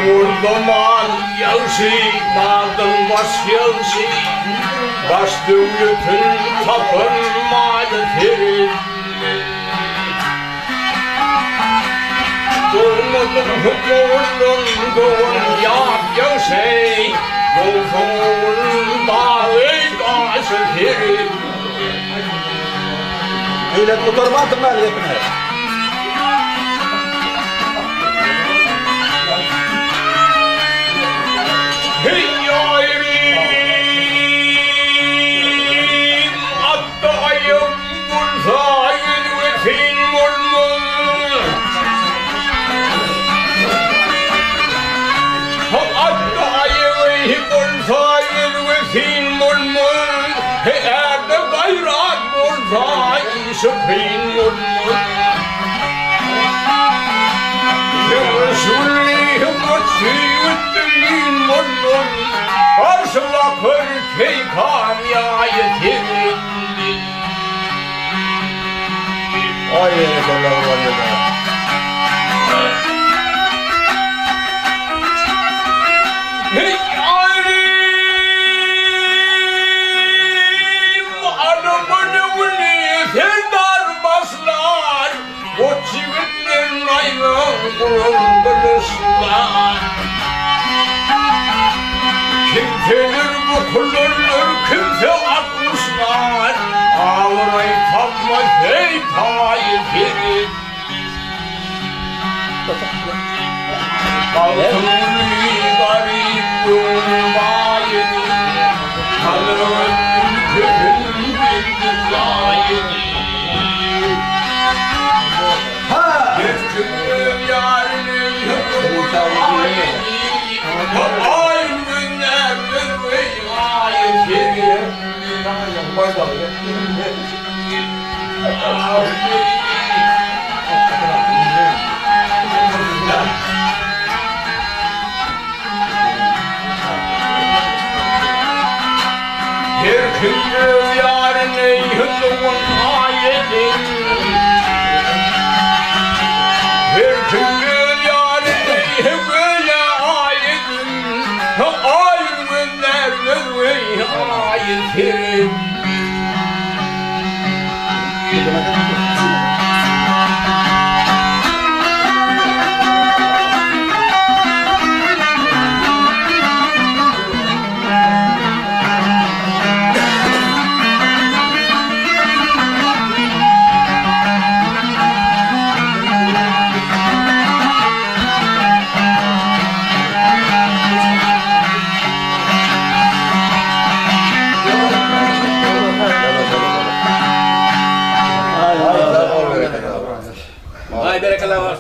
Zaman yağışı, dağdan baş yağışı, baş devletin tapınmadı terin. Doğmadım hukumun doğun yağ yağışı, doğduğun dağı taşı terin. Millet kurtarmadı mı hepine? Hey yârim, attayım bulsayın ve fin bulmul. Attayım bulsayın ve fin bulmul. Eğer de bayrak bulsayın şıkhin bulmul. Resulü kutsi üttülün bulmul. Karşıla kırkey kamyayı tirindi. Ay Allah var ya da. Hey yârim, anamını vını serdar baslar. O çivitlerin aynan kuruldurslar. Kimseler bu kullarlar, kimse atmışlar. Ağlayı tapmaz ey tayifiri. Altınlı garip yolmayını, Tanrı'nın kökün bildi zayini. Yetkim yarının yolmayını, aynı günlerdir ve ayetleri. Her küllü yarını yılın ayetin. Her küllü yarını böyle ayetin. Aynı günlerdir ve ayetleri. Ay berekeler var.